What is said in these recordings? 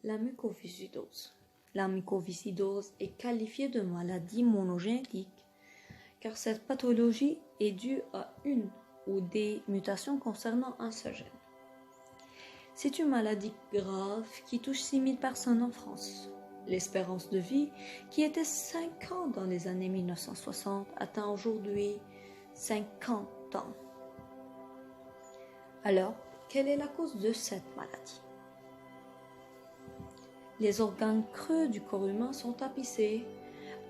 La mucoviscidose. La mucoviscidose est qualifiée de maladie monogénétique car cette pathologie est due à une ou des mutations concernant un seul gène. C'est une maladie grave qui touche 6000 personnes en France. L'espérance de vie, qui était 5 ans dans les années 1960, atteint aujourd'hui 50 ans. Alors, quelle est la cause de cette maladie? Les organes creux du corps humain sont tapissés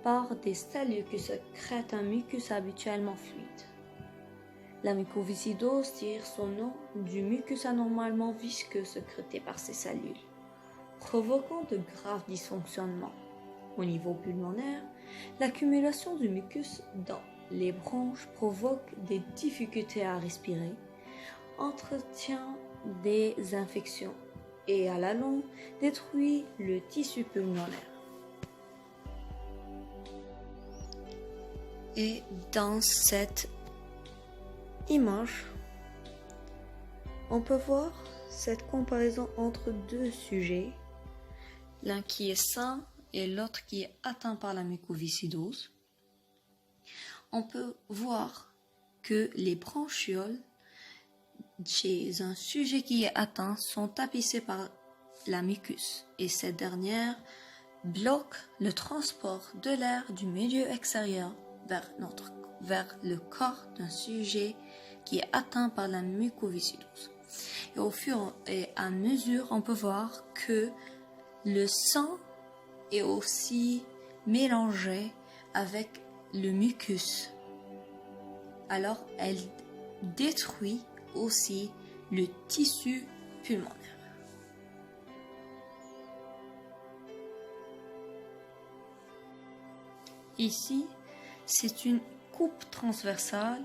par des cellules qui sécrètent un mucus habituellement fluide. La mucoviscidose tire son nom du mucus anormalement visqueux sécrété par ces cellules, provoquant de graves dysfonctionnements. Au niveau pulmonaire, l'accumulation du mucus dans les bronches provoque des difficultés à respirer, entretient des infections et à la longue détruit le tissu pulmonaire. Et dans cette image, on peut voir cette comparaison entre deux sujets, l'un qui est sain et l'autre qui est atteint par la mucoviscidose. On peut voir que les bronchioles chez un sujet qui est atteint sont tapissées par la mucus et cette dernière bloque le transport de l'air du milieu extérieur vers le corps d'un sujet qui est atteint par la mucoviscidose. Et au fur et à mesure, on peut voir que le sang est aussi mélangé avec le mucus. Alors, elle détruit aussi le tissu pulmonaire. Ici, c'est une coupe transversale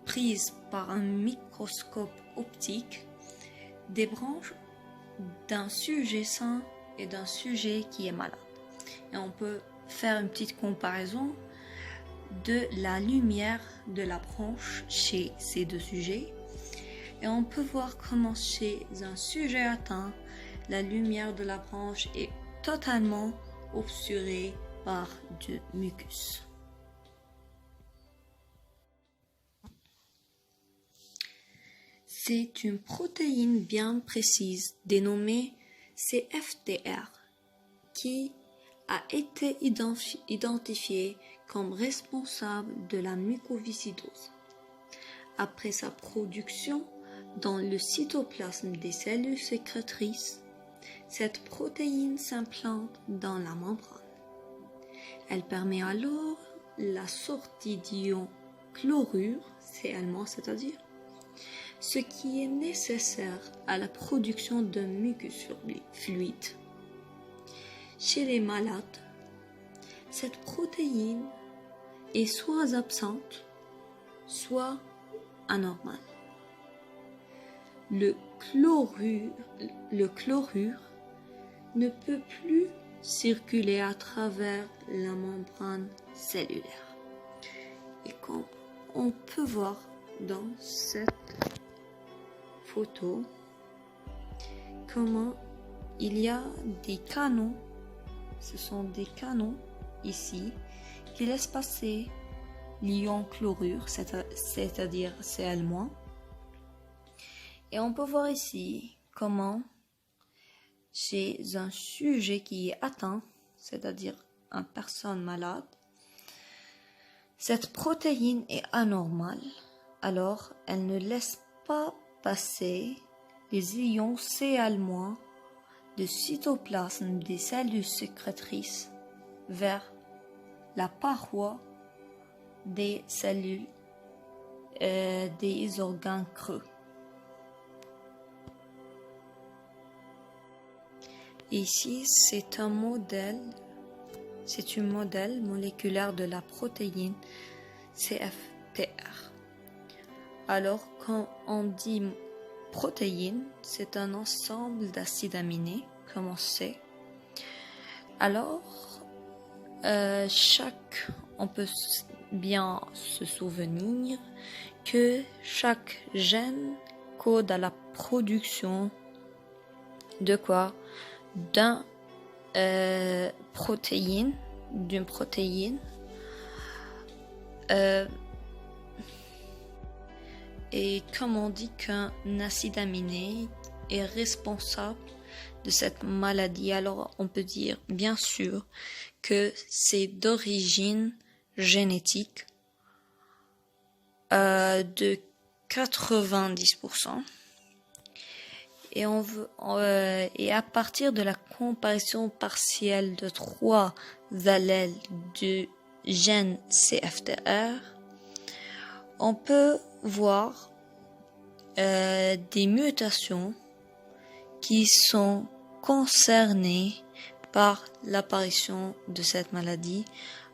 prise par un microscope optique des branches d'un sujet sain et d'un sujet qui est malade. Et on peut faire une petite comparaison de la lumière de la branche chez ces deux sujets. Et on peut voir comment chez un sujet atteint, la lumière de la branche est totalement obscurée par du mucus. C'est une protéine bien précise dénommée CFTR qui a été identifiée comme responsable de la mucoviscidose. Après sa production dans le cytoplasme des cellules sécrétrices, cette protéine s'implante dans la membrane. Elle permet alors la sortie d'ions chlorure, c'est allemand c'est-à-dire, ce qui est nécessaire à la production d'un mucus fluide. Chez les malades, cette protéine est soit absente, soit anormale. Le chlorure ne peut plus circuler à travers la membrane cellulaire. Et comme on peut voir dans cette photo, comment il y a des canaux, ce sont des canaux ici qui laissent passer l'ion chlorure, c'est-à-dire Cl-. Et on peut voir ici comment chez un sujet qui est atteint, c'est-à-dire une personne malade, cette protéine est anormale, alors elle ne laisse pas passer les ions Cl- de cytoplasme des cellules sécrétrices vers la paroi des cellules des organes creux. Ici, c'est un modèle moléculaire de la protéine CFTR. Alors, quand on dit protéine, c'est un ensemble d'acides aminés, comme on sait. Alors, on peut bien se souvenir que chaque gène code à la production de quoi? D'une protéine. Et comme on dit qu'un acide aminé est responsable de cette maladie, alors on peut dire bien sûr que c'est d'origine génétique de 90%. Et à partir de la comparaison partielle de 3 allèles du gène CFTR, on peut voir des mutations qui sont concernées par l'apparition de cette maladie.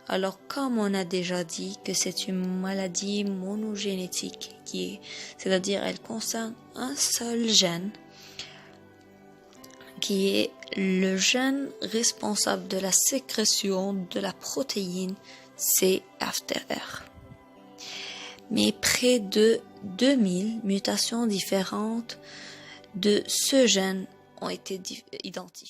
Alors, comme on a déjà dit que c'est une maladie monogénétique, c'est-à-dire elle concerne un seul gène, qui est le gène responsable de la sécrétion de la protéine CFTR. Mais près de 2000 mutations différentes de ce gène ont été identifiées.